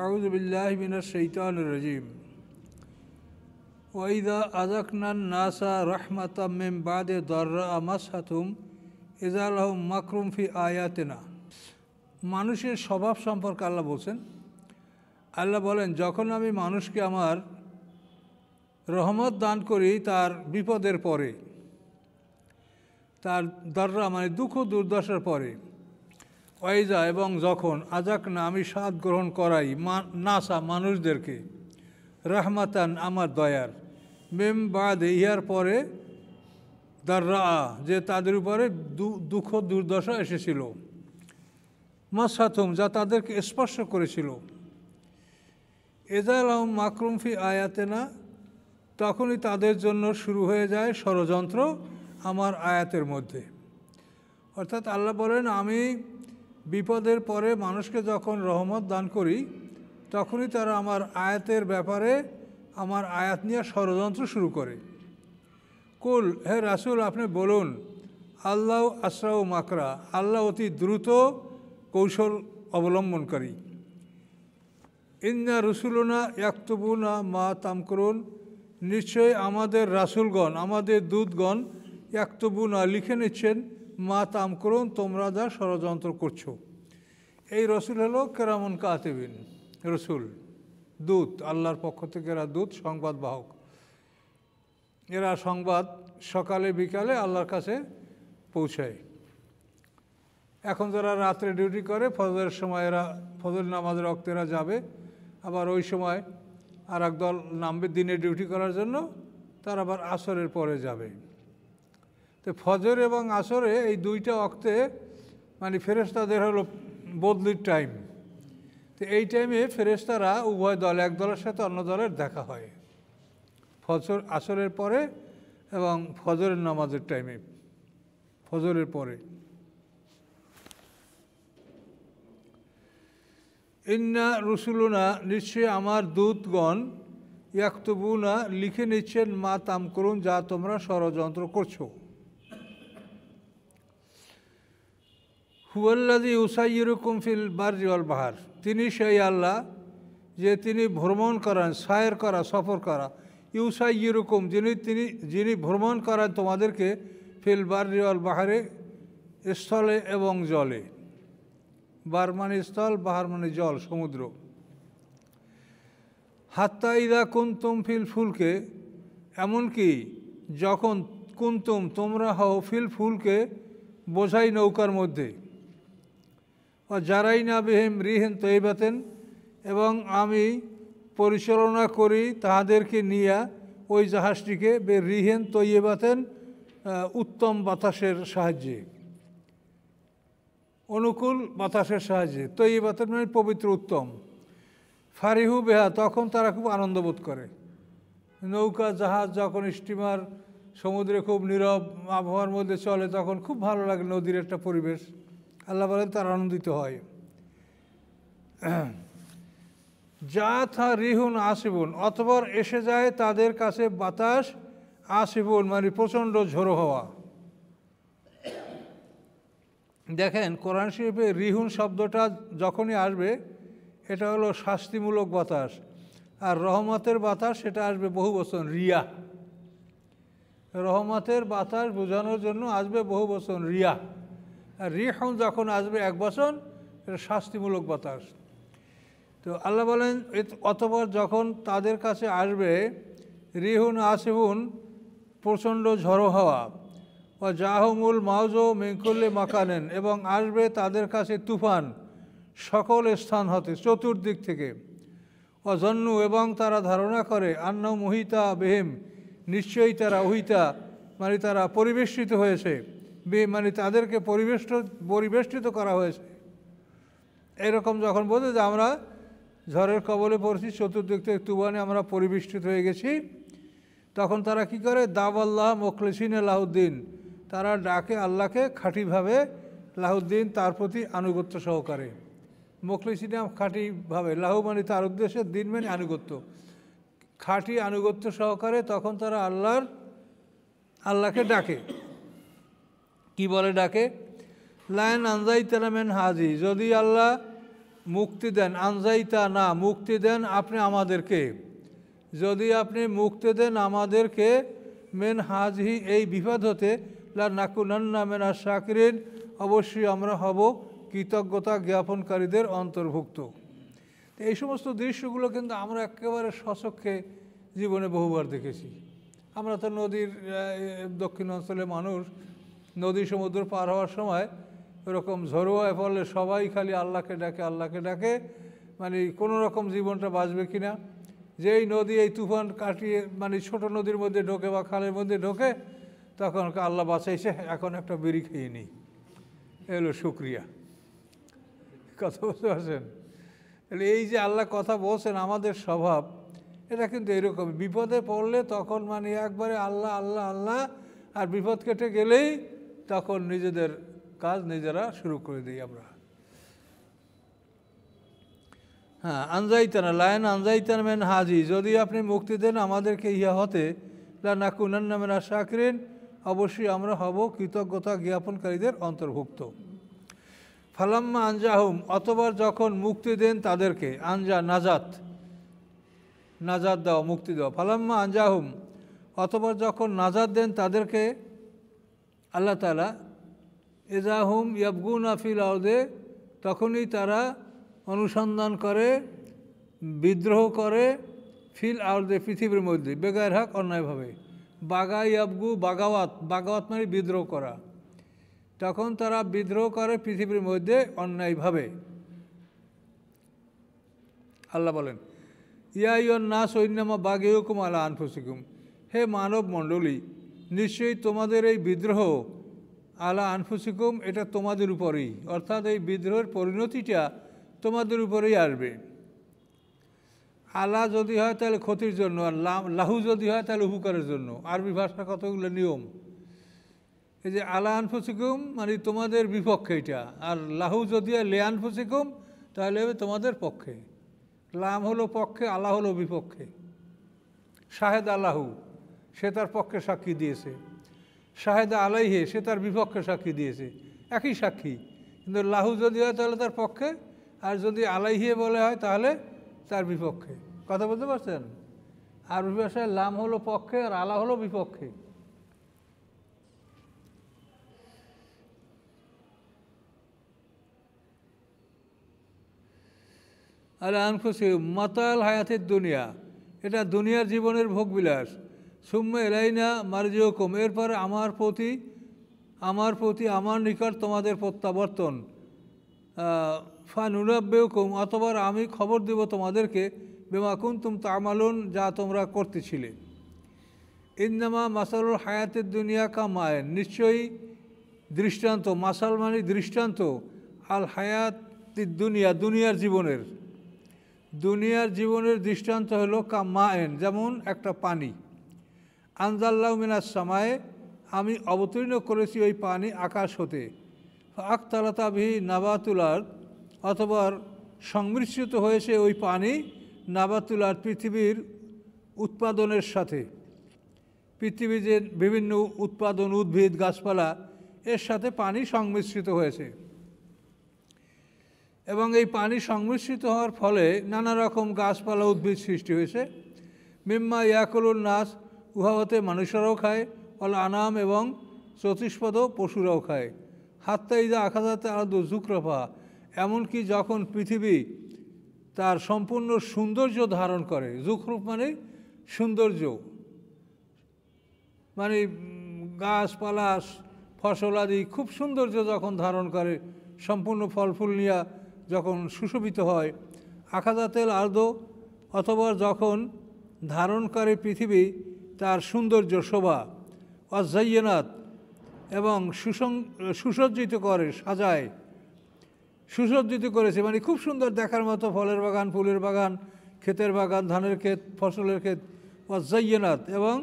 আউযু বিল্লাহি মিনাশ শাইতানির রাজিম। ওয়াইদা আযাকনান নাসা রাহমাতাম মিন বাদি দাররা মাসহাতুম ইযা লাহুম মাকরুম ফি আয়াতিনা। মানুষের স্বভাব সম্পর্কে আল্লাহ বলছেন। আল্লাহ বলেন, যখন আমি মানুষকে আমার রহমত দান করি তার বিপদের পরে, তার দাররা মানে দুঃখ দুর্দশার পরে, ওয়াইজা এবং যখন আজাক না আমি স্বাদ গ্রহণ করাই নাসা মানুষদেরকে রাহমাতান আমার দয়ার মেম বাদ ইহার পরে দাররা যে তাদের উপরে দুঃখ দুর্দশা এসেছিল, মাসহাতুম যা তাদেরকে স্পর্শ করেছিল, এজা লাহুম মাকরুম ফি আয়াতিনা তখনই তাদের জন্য শুরু হয়ে যায় ষড়যন্ত্র আমার আয়াতের মধ্যে। অর্থাৎ আল্লাহ বলেন, আমি বিপদের পরে মানুষকে যখন রহমত দান করি তখনই তারা আমার আয়াতের ব্যাপারে আমার আয়াত নিয়ে ষড়যন্ত্র শুরু করে। কুল, হে রাসূল আপনি বলুন, আল্লাহ আসরাউ মাকরা, আল্লাহ অতি দ্রুত কৌশল অবলম্বনকারী। ইন্না রসুলনা ইয়াকতুবুনা মা তামকুরুন, নিশ্চয়ই আমাদের রাসূলগণ আমাদের দূতগণ ইয়াকতুবুনা লিখে নিচ্ছেন মা তামকুরুন তোমরা যা ষড়যন্ত্র করছো। এই রসুল হলো কেরামুন কাতিবিন, রসুল দূত, আল্লাহর পক্ষ থেকে এরা দূত, সংবাদ বাহক। এরা সংবাদ সকালে বিকালে আল্লাহর কাছে পৌঁছায়। এখন যারা রাত্রে ডিউটি করে ফজরের সময় এরা ফজর নামাজের ওয়াক্তে এরা যাবে, আবার ওই সময় আর একদল নামবে দিনে ডিউটি করার জন্য, তারা আবার আসরের পরে যাবে। তো ফজর এবং আসরে এই দুইটা ওয়াক্তে মানে ফেরেশতাদের হলো বদলির টাইম। তো এই টাইমে ফেরেশতারা উভয় দল, এক দলের সাথে অন্য দলের দেখা হয় ফজর আসরের পরে এবং ফজরের নামাজের টাইমে, ফজরের পরে। ইন্না রসুলুনা নিশ্চয়ই আমার দূতগণ ইয়াকতুবুনা লিখে নিচ্ছেন মা তামকুরুন যা তোমরা ষড়যন্ত্র করছো। হুয়াল্লাযী ইউসাইয়িরুকুম ফিল বাররি ওয়াল বাহর, তিনি সেই আল্লাহ যে তিনি ভ্রমণ করান, সায়ের করা, সফর করা। ইউসাইয়িরুকুম যিনি ভ্রমণ করান তোমাদেরকে ফিল বাররি ওয়াল বাহরে, স্থলে এবং জলে। বার মানে স্থল, বাহার মানে জল, সমুদ্র। হাত্তা ইদা কুনতুম ফিল ফুলকে, এমনকি যখন কুনতুম তোমরা হও ফিল ফুলকে বোঝাই নৌকার মধ্যে, ও যারাই না বিহিম রিহেন তৈবাতেন, এবং আমি পরিচালনা করি তাহাদেরকে নিয়ে ওই জাহাজটিকে বে রিহেন তৈবাতেন উত্তম বাতাসের সাহায্যে, অনুকূল বাতাসের সাহায্যে। তৈবাতেন মানে পবিত্র, উত্তম। ফারিহু বেহা তখন তারা খুব আনন্দ বোধ করে। নৌকা জাহাজ যখন স্টিমার সমুদ্রে খুব নীরব আবহাওয়ার মধ্যে চলে তখন খুব ভালো লাগে, নদীর একটা পরিবেশ। আল্লাহ বলেন তারা আনন্দিত হয়। যা থা রিহুন আসিবুন, অতঃপর এসে যায় তাদের কাছে বাতাস, আসিবুন মানে প্রচণ্ড ঝোড়ো হওয়া। দেখেন কোরআন শরীফে রিহুন শব্দটা যখনই আসবে এটা হলো শাস্তিমূলক বাতাস, আর রহমতের বাতাস সেটা আসবে বহু বচন রিয়া। রহমতের বাতাস বোঝানোর জন্য আসবে বহু বচন রিয়া, আর রিহুন যখন আসবে এক বচন, এটা শাস্তিমূলক বাতাস। তো আল্লাহ বলেন অতঃপর যখন তাদের কাছে আসবে রিহুন আসিবুন প্রচণ্ড ঝড়ো হওয়া, ও জাহমুল মাউজো মিনকুল্লি মাকানেন, এবং আসবে তাদের কাছে তুফান সকল স্থান হতে, চতুর্দিক থেকে। ও জন্নু, এবং তারা ধারণা করে আন্না মুহিতা বেহিম, নিশ্চয়ই তারা উহিতা মানে তারা পরিবেষ্টিত হয়েছে, মানে তাদেরকে পরিবেষ্টিত করা হয়েছে। এরকম যখন বোঝে যে আমরা ঝড়ের কবলে পড়ছি, চতুর্দিক থেকে তুফানে আমরা পরিবেষ্টিত হয়ে গেছি, তখন তারা কি করে দাওয়াল্লাহ মুখলিসিন লাহুদ্দিন, তারা ডাকে আল্লাহকে খাঁটিভাবে, লাহুদ্দিন তার প্রতি আনুগত্য সহকারে। মুখলিসিনা খাঁটিভাবে, লাহু মানে তার উদ্দেশ্যে, দিন মানে আনুগত্য, খাঁটি আনুগত্য সহকারে তখন তারা আল্লাহকে ডাকে। কি বলে ডাকে? লায়ন আনজাই তেলামেন হাজি, যদি আল্লাহ মুক্তি দেন, আনজাইতা না মুক্তি দেন আপনি আমাদেরকে, যদি আপনি মুক্তি দেন আমাদেরকে মেন হাজহি এই বিপদ হতে, লা নাকুনান্না মিনাশ শাকিরিন অবশ্যই আমরা হব কৃতজ্ঞতা জ্ঞাপনকারীদের অন্তর্ভুক্ত। এই সমস্ত দৃশ্যগুলো কিন্তু আমরা একেবারে স্বচক্ষে জীবনে বহুবার দেখেছি। আমরা তো নদীর দক্ষিণ অঞ্চলে মানুষ, নদী সমুদ্র পার হওয়ার সময় এরকম ঝড়ো হয়ে পড়লে সবাই খালি আল্লাহকে ডাকে, আল্লাহকে ডাকে, মানে কোনো রকম জীবনটা বাঁচবে কিনা। যেই নদী এই তুফান কাটিয়ে মানে ছোট নদীর মধ্যে ঢোকে বা খালের মধ্যে ঢোকে, তখন আল্লাহ বাঁচাইছে, এখন একটা বিড়ি খেয়ে নিই, এলো শুক্রিয়া। কথা বুঝতে পারছেন? তাহলে এই যে আল্লাহ কথা বলছেন, আমাদের স্বভাব এটা কিন্তু এরকম, বিপদে পড়লে তখন মানে একবারে আল্লাহ আল্লাহ আল্লাহ, আর বিপদ কেটে গেলেই তখন নিজেদের কাজ নিজেরা শুরু করে দিই আমরা। হ্যাঁ, আনজাইতানা লায়ন আনজাইতানা মেন হাজি, যদি আপনি মুক্তি দেন আমাদেরকে ইহা হতে, লা নাকুনান্না মিনাশ শাকিরিন অবশ্যই আমরা হব কৃতজ্ঞতা জ্ঞাপনকারীদের অন্তর্ভুক্ত। ফালাম্মা আনজাহুম অতবার যখন মুক্তি দেন তাদেরকে, আনজা নাজাত, নাজাত দাও মুক্তি দাও, ফালাম্মা আনজাহুম অতবার যখন নাজাত দেন তাদেরকে আল্লাহ তাআলা, এজাহুম ইয়াবগুনা ফিল আরদে তখনই তারা অনুসন্ধান করে, বিদ্রোহ করে, ফিল আরদে পৃথিবীর মধ্যে, বেগায়ের হক অন্যায়ভাবে, বাগা ইয়াবগু বাগাওয়াত, বাগাওয়াত মানে বিদ্রোহ করা, তখন তারা বিদ্রোহ করে পৃথিবীর মধ্যে অন্যায়ভাবে। আল্লাহ বলেন, ইয়া আইয়ুহান নাস ইন্নামা বাগিয়ুকুম আলা আনফুসিকুম, হে মানব মণ্ডলী নিশ্চয়ই তোমাদের এই বিদ্রোহ, আলা আনফুসিকুম এটা তোমাদের উপরেই, অর্থাৎ এই বিদ্রোহের পরিণতিটা তোমাদের উপরেই আসবে। আলা যদি হয় তাহলে ক্ষতির জন্য, আর লাহু যদি হয় তাহলে উপকারের জন্য। আরবি ভাষা কতগুলো নিয়ম, এই যে আলা আনফুসিকুম মানে তোমাদের বিপক্ষে এটা, আর লাহু যদি হয় লে আনফুসিকুম তাহলে তোমাদের পক্ষে। লাম হলো পক্ষে, আলা হলো বিপক্ষে। শাহেদ আলাহু সে তার পক্ষে সাক্ষী দিয়েছে, শাহেদা আলাইহে সে তার বিপক্ষে সাক্ষী দিয়েছে, একই সাক্ষী, কিন্তু লাহু যদি হয় তাহলে তার পক্ষে, আর যদি আলাইহে বলে হয় তাহলে তার বিপক্ষে। কথা বলতে পারছেন? আরবি ভাষায় লাম হলো পক্ষে আর আলা হলো বিপক্ষে। আলা আনফুসিহিম মাতাল হায়াতের দুনিয়া, এটা দুনিয়ার জীবনের ভোগবিলাস। সুম্মা ইলাইনা মারজিউকুম এরপরে আমার প্রতি আমার নিকট তোমাদের প্রত্যাবর্তন। ফানুনাব্বিউকুম অতবার আমি খবর দেব তোমাদেরকে, বিমা কুনতুম তা'মালুন যা তোমরা করতেছিলে। ইন্নামা মাসালুল হায়াতের দুনিয়া কা মায়েন নিশ্চয়ই দৃষ্টান্ত, মাসাল মানে দৃষ্টান্ত, আল হায়াতিদ দুনিয়া দুনিয়ার জীবনের দৃষ্টান্ত হলো কা মায়েন যেমন একটা পানি, আনজাল্লাহু মিনাস সামায়ে আমি অবতীর্ণ করেছি ওই পানি আকাশ হতে, আখতালাতা বিহি নাবাতুল আরদ অথবা সংমিশ্রিত হয়েছে ওই পানি নাবাতুল আরদ পৃথিবীর উৎপাদনের সাথে, পৃথিবীর যে বিভিন্ন উৎপাদন উদ্ভিদ গাছপালা এর সাথে পানি সংমিশ্রিত হয়েছে, এবং এই পানি সংমিশ্রিত হওয়ার ফলে নানা রকম গাছপালা উদ্ভিদ সৃষ্টি হয়েছে। মিম্মা ইয়াকুলুন নাস উহা হতে মানুষেরাও খায়, অল আনাম এবং চতুষ্পদ পশুরাও খায়। হাত্তা ইদা আখাযাতে আরদু যুকরাফা এমনকি যখন পৃথিবী তার সম্পূর্ণ সৌন্দর্য ধারণ করে, যুকরুফ মানে সৌন্দর্য, মানে গাছপালা ফসলাদি খুব সৌন্দর্য যখন ধারণ করে, সম্পূর্ণ ফল ফুল নিয়ে যখন সুশোভিত হয়। আখাযাতেল আরদ অথবা যখন ধারণ করে পৃথিবী তার সৌন্দর্য শোভা, ওয়াজাইয়ানাত এবং সুসজ্জিত করে, সাজায়, সুসজ্জিত করেছে মানে খুব সুন্দর দেখার মতো, ফলের বাগান, ফুলের বাগান, ক্ষেতের বাগান, ধানের ক্ষেত, ফসলের ক্ষেত, ওয়াজাইয়ানাত এবং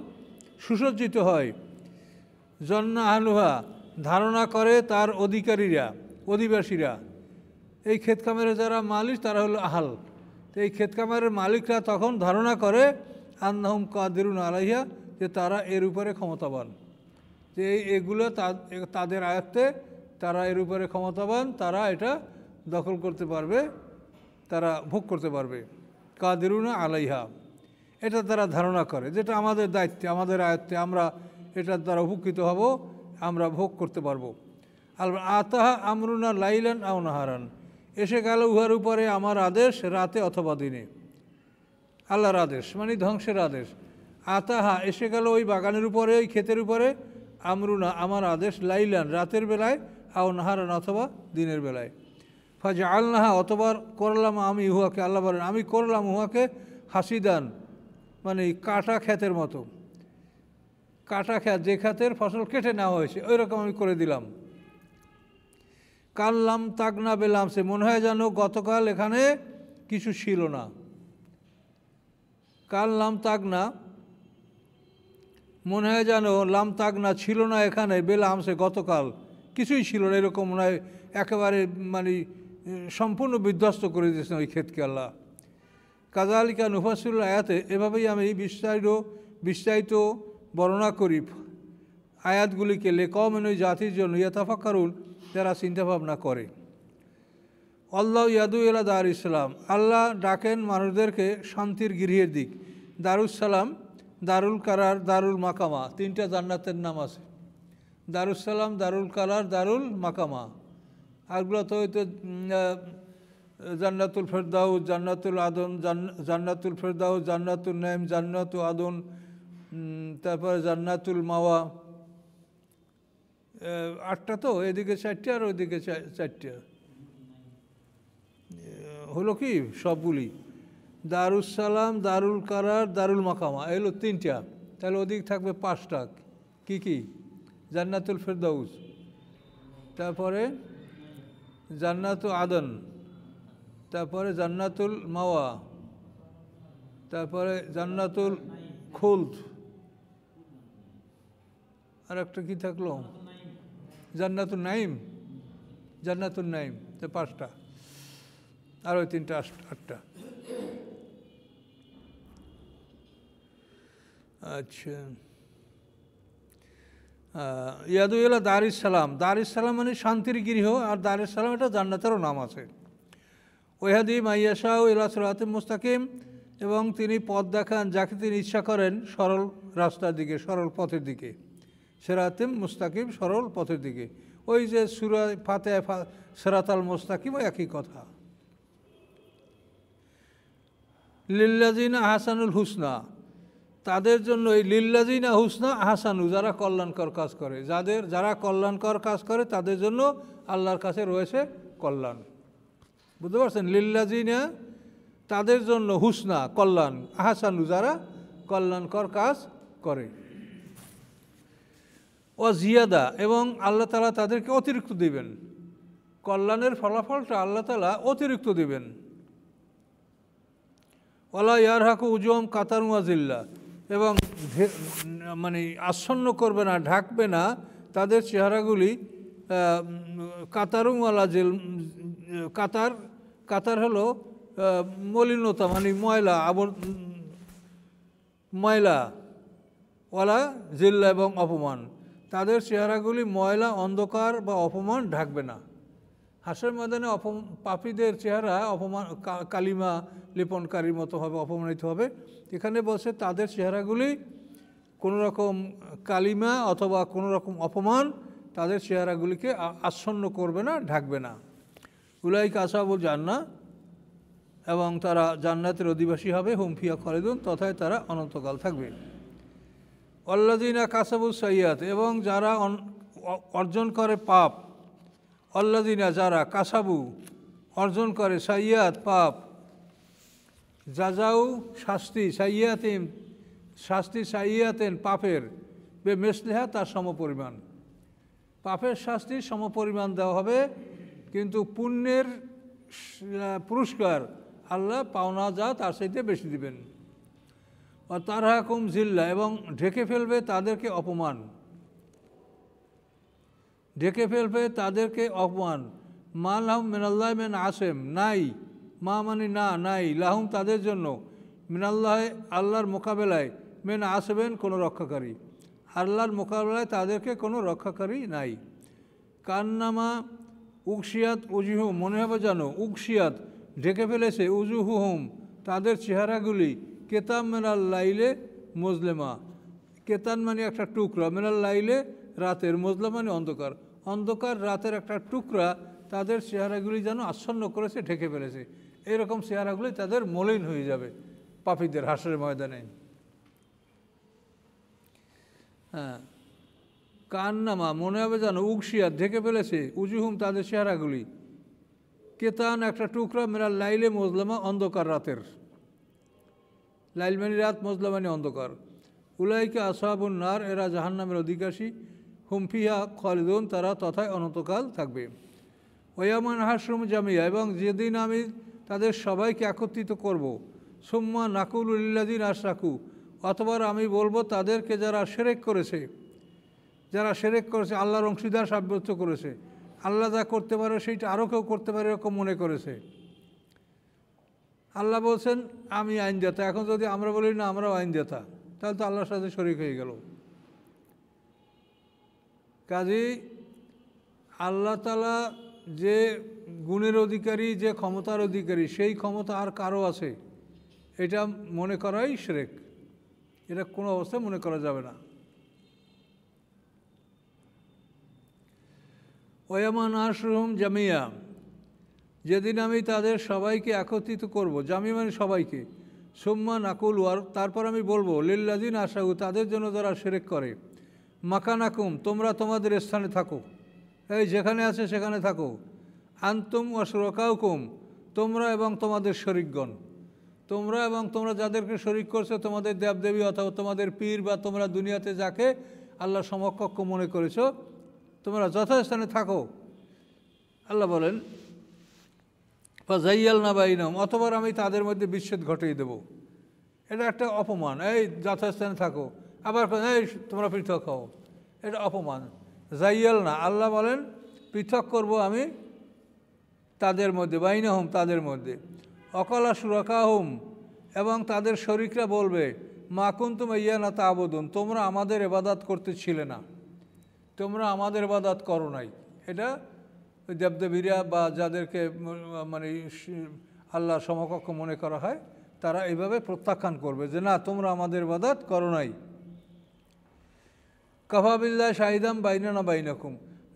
সুসজ্জিত হয়। জন্না আহলুহা ধারণা করে তার অধিকারীরা, অধিবাসীরা, এই ক্ষেত খামারে যারা মালিক তারা হলো আহাল, তো এই ক্ষেত খামারের মালিকরা তখন ধারণা করে আন্নাহুম কাদিরুন আলাইহা যে তারা এর উপরে ক্ষমতাবান, যে এগুলো তাদের আয়ত্তে, তারা এর উপরে ক্ষমতাবান, তারা এটা দখল করতে পারবে, তারা ভোগ করতে পারবে। কাদিরুনা আলাইহা, এটা তারা ধারণা করে, যেটা আমাদের দায়িত্বে, আমাদের আয়ত্তে, আমরা এটার দ্বারা উপকৃত হব, আমরা ভোগ করতে পারবো। আল আতাহা আমরুনা লাইলান আও নাহারান, এসে গেল উহার উপরে আমার আদেশ রাতে অথবা দিনে। আল্লাহর আদেশ মানে ধ্বংসের আদেশ। আতাহা এসে গেল ওই বাগানের উপরে, ওই ক্ষেতের উপরে, আমরুনা আমার আদেশ, লাইলান রাতের বেলায়, আও নাহারান অথবা দিনের বেলায়। ফাজা আলনাহা অথবা করলাম আমি উহাকে, আল্লাহ বলেন আমি করলাম উহাকে হাসিদান মানে কাটা ক্ষেতের মতো, কাটা ক্ষেত, যে ক্ষেতের ফসল কেটে নেওয়া হয়েছে ওই রকম আমি করে দিলাম। কাল্লাম তাগনা বেলাম, সে মনে হয় যেন গতকাল এখানে কিছু ছিল না। কাল্লাম তাগনা মনে হয় যেন লাম তাগনা ছিল না এখানে, বেলাম সে গতকাল কিছুই ছিল না, এরকম মনে হয় একেবারে মানে সম্পূর্ণ বিধ্বস্ত করে দিয়েছেন ওই ক্ষেতকে আল্লাহ। কাজালিকা নুফাসিল আয়াতে, এভাবেই আমি বিস্তারিত বর্ণনা করি আয়াতগুলিকে লেকমেন ওই জাতির জন্য, ইয়াতাফাক্কারুন যারা চিন্তাভাবনা করে। আল্লাহ ইয়াদু ইলা দার ইসলাম, আল্লাহ ডাকেন মানুষদেরকে শান্তির গৃহের দিক। দারুসালাম, দারুল কারার, দারুল মাকামা, তিনটা জান্নাতের নাম আছে, দারুসালাম, দারুল কারার, দারুল মাকামা। আরগুলো তো হয়তো জান্নাতুল ফেরদাউস, জান্নাতুল আদন, জান্নাতুল ফেরদাউস, জান্নাতুল নাইম, জান্নাতুল আদন, তারপরে জান্নাতুল মাওয়া, 8টা তো, এদিকে 4টে আর ওইদিকে 4টে, হলো কি সবগুলি। দারুসালাম, দারুল কারার, দারুল মাকামা, এগুলো 3টা, তাহলে ওদিক থাকবে 5টা। কি কি? জান্নাতুল ফেরদাউস, তারপরে জান্নাতুল আদন, তারপরে জান্নাতুল মাওয়া, তারপরে জান্নাতুল খুলদ, আর একটা কী থাকলো? জান্নাতুল নাইম, জান্নাতুল নাইম, তো 5টা, আর ওই 3টা 8টা। আচ্ছা, ইয়াদু ইলা দারিস সালাম, দারিস সালাম মানে শান্তির গৃহ, আর দারিস সালাম এটা জান্নাতেরও নাম আছে। ওয়াহাদি মাইয়াশা ইলা সিরাতিম মুস্তাকিম, এবং তিনি পথ দেখান যাকে তিনি ইচ্ছা করেন সরল রাস্তার দিকে, সরল পথের দিকে। সিরাতিম মুস্তাকিম, সরল পথের দিকে। ওই যে সূরা ফাতিহা সিরাতাল মুস্তাকিম, ওই একই কথা। লিল্লাযিনা আহসানুল হুসনা, তাদের জন্য এই লিল্লাযিনা হুসনা আহসানু, যারা কল্যাণকর কাজ করে, যারা কল্যাণকর কাজ করে তাদের জন্য আল্লাহর কাছে রয়েছে কল্যাণ। বুঝতে পারছেন? লিল্লাযিনা তাদের জন্য, হুসনা কল্যাণ, আহসানু যারা কল্যাণকর কাজ করে। ও জিয়াদা, এবং আল্লাহ তাআলা তাদেরকে অতিরিক্ত দিবেন, কল্যাণের ফলাফলটা আল্লাহ তাআলা অতিরিক্ত দিবেন। ওয়ালা ইয়ারহাকু উজুহাম কাতারুন ওয়া জিল্লা, এবং মানে আচ্ছন্ন করবে না, ঢাকবে না তাদের চেহারাগুলি কাতারুন ওয়ালা জিল, কাতার হলো মলিনতা মানে ময়লা, ময়লা, ওয়ালা জিল্লা এবং অপমান, তাদের চেহারাগুলি ময়লা, অন্ধকার বা অপমান ঢাকবে না। হাসরের ময়দানে পাপীদের চেহারা অপমান, কালিমা লেপনকারীর মতো হবে, অপমানিত হবে। এখানে বলছে তাদের চেহারাগুলি কোনো রকম কালিমা অথবা কোনো রকম অপমান তাদের চেহারাগুলিকে আচ্ছন্ন করবে না, ঢাকবে না। উলাইকা আসহাবুল জান্নাহ, এবং তারা জান্নাতের অধিবাসী হবে। হুম ফিহা খালিদুন, তথায় তারা অনন্তকাল থাকবে। আল্লাযিনা কাসাবু সাইয়্যাত, এবং যারা অর্জন করে পাপ, আল্লাযিনা যারা কাসাবু অর্জন করে, সাইয়্যাত পাপ, জাজাউ শাস্তি, সাইয়্যাতিন শাস্তি, সাইয়্যাতিন পাপের, বে মিসলিহা তার সমপরিমাণ, পাপের শাস্তির সমপরিমাণ দেওয়া হবে, কিন্তু পুণ্যের পুরস্কার আল্লাহ পাওনা যা তার চাইতে বেশি দিবেন। আর তারহাকুম জিল্লা, এবং ঢেকে ফেলবে তাদেরকে অপমান, ঢেকে ফেলবে তাদেরকে অপমান। মা লাহুম মিনাল্লাহ মিন আসেম, নাই, মা মানে না, নাই, লাহুম তাদের জন্য, মিনাল্লাহ আল্লাহর মোকাবেলায়, মেন আসবেন কোনো রক্ষাকারী, আল্লাহর মোকাবেলায় তাদেরকে কোনো রক্ষাকারী নাই। কান্নামা উকসিয়াত উজুহু, মনে হবে যেন, উকসিয়াত ঢেকে ফেলেছে উজুহুহুম তাদের চেহারাগুলি কেতাম মিনাল লাইলে মজলেমা। কেতান মানে একটা টুকরা, মিনাল লাইলে রাতের, মজলা মানে অন্ধকার, অন্ধকার রাতের একটা টুকরা তাদের চেহারাগুলি যেন আচ্ছন্ন করেছে, ঢেকে ফেলেছে। এরকম চেহারাগুলি তাদের মলিন হয়ে যাবে পাপীদের হাসরের ময়দানে। হ্যাঁ, কান্নামা মনে হবে যেন উগশিয়া ঢেকে ফেলেছে উজুহুম তাদের চেহারাগুলি কেতান একটা টুকরা মিনাল লাইলে মজলামা অন্ধকার রাতের। লাইল মানে রাত, মজলা মানে অন্ধকার। উলাইকে আসহাবুন নার এরা জাহান্নামের অধিকারী, হুমফিয়া খালিদুন তারা তথায় অনন্তকাল থাকবে। ওয়ামান হাসরুম জামিয়া এবং যেদিন আমি তাদের সবাইকে একত্রিত করব, সুম্মা নাকুল উল্লাদিন আশরাকু অতবার আমি বলবো তাদেরকে যারা শিরক করেছে, যারা শিরক করেছে আল্লাহর অংশীদার সাব্যস্ত করেছে, আল্লাহ যা করতে পারে সেইটা আরও কেউ করতে পারে এরকম মনে করেছে। আল্লাহ বলছেন আমি আইনদাতা, এখন যদি আমরা বলি না আমরাও আইনদাতা তাহলে তো আল্লাহর সাথে শরীক হয়ে গেল। কাজেই আল্লাহ তাআলা যে গুণের অধিকারী, যে ক্ষমতার অধিকারী, সেই ক্ষমতা আর কারো আছে এটা মনে করাই শিরক, এটা কোনো অবস্থায় মনে করা যাবে না। ওয়ামান আশরুম জামিয়া যেদিন আমি তাদের সবাইকে একত্রিত করব, জামি মানে সবাইকে, সুম্মা নাকুল ওয়ার তারপর আমি বলবো লিল্লাদিন আশাহু তাদের জন্য যারা শিরক করে, মাকানাকুম তোমরা তোমাদের স্থানে থাকো, এই যেখানে আছে সেখানে থাকো, আনতুম ওয়াশুরাকাউকুম তোমরা এবং তোমাদের শরিকগণ, তোমরা এবং তোমরা যাদেরকে শরিক করছো, তোমাদের দেবদেবী অথবা তোমাদের পীর বা তোমরা দুনিয়াতে যাকে আল্লাহ সমকক্ষ মনে করেছো, তোমরা যথাস্থানে থাকো। আল্লাহ বলেন ফাজাইয়াল না বাইনম অতবার আমি তাদের মধ্যে বিচ্ছেদ ঘটিয়ে দেব। এটা একটা অপমান, এই যথাস্থানে থাকো, আবার এই তোমরা পৃথক হও, এটা অপমান। জাইয়াল না, আল্লাহ বলেন পৃথক করব আমি তাদের মধ্যে, বাইনহুম তাদের মধ্যে, অকলা সুরাকাহুম এবং তাদের শরীকরা বলবে মা কুনতুম ইয়ানা তা'বুদুন তোমরা আমাদের ইবাদত করতেছিলে না, তোমরা আমাদের ইবাদত করো নাই। এটা ওই দেবদেবীরা বা যাদেরকে মানে আল্লাহ সমকক্ষ মনে করা হয় তারা এইভাবে প্রত্যাখ্যান করবে যে না তোমরা আমাদের ইবাদত করো নাই। কাফাবিল্লাহ শাহিদাম বাইনানা বাইনাকুম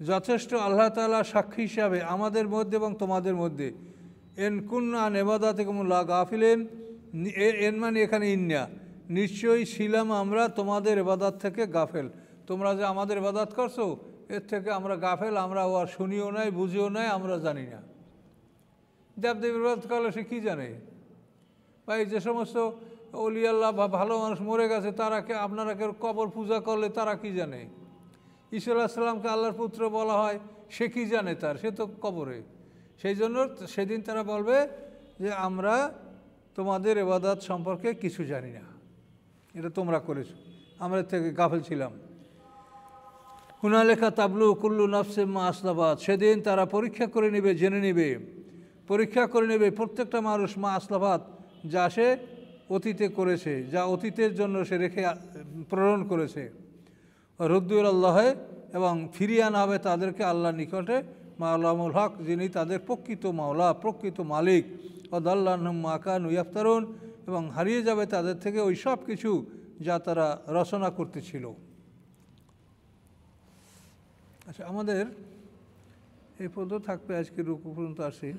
যথেষ্ট আল্লাহ তাআলা সাক্ষী হিসাবে আমাদের মধ্যে এবং তোমাদের মধ্যে, এন কুন্না আন ইবাদাতিকুমুল্লাহ গাফিলেন এন মানে এখানে ইন্না নিশ্চয়ই ছিলাম আমরা তোমাদের ইবাদত থেকে গাফেল, তোমরা যে আমাদের ইবাদত করছো এর থেকে আমরা গাফেল, আমরা ও আর শুনিও নাই বুঝিও নাই, আমরা জানি না। দেবদেবীর ইবাদত করলে সে কী জানে? বা এই যে সমস্ত অলি আল্লাহ বা ভালো মানুষ মরে গেছে তারাকে আপনারা কেউ কবর পূজা করলে তারা কি জানে? ঈসা আলাইহিস সালামকে আল্লাহর পুত্র বলা হয়, সে কি জানে? তার সে তো কবরে। সেই জন্য সেদিন তারা বলবে যে আমরা তোমাদের ইবাদত সম্পর্কে কিছু জানি না, এটা তোমরা করেছো, আমরা থেকে গাফেল ছিলাম। হুনালেখা তাবলু কুল্লু নাফসে মা আসলাবাদ সেদিন তারা পরীক্ষা করে নেবে, জেনে নেবে, পরীক্ষা করে নেবে প্রত্যেকটা মানুষ মা আসলাবাদ যা সে অতীতে করেছে, যা অতীতের জন্য সে রেখে প্রেরণ করেছে। রুদ্দুল আল্লাহে এবং ফিরিয়ে আনা হবে তাদেরকে আল্লাহর নিকটে, মাওলামুল হক যিনি তাদের প্রকৃত মাওলা, প্রকৃত মালিক। ওয়াদাল্লাহুম মা কানু ইয়াফতারুন এবং হারিয়ে যাবে তাদের থেকে ওই সব কিছু যা তারা রচনা করতেছিল। আচ্ছা, আমাদের এই পর্যন্ত থাকবে, আজকে রুকু পর্যন্ত আসি।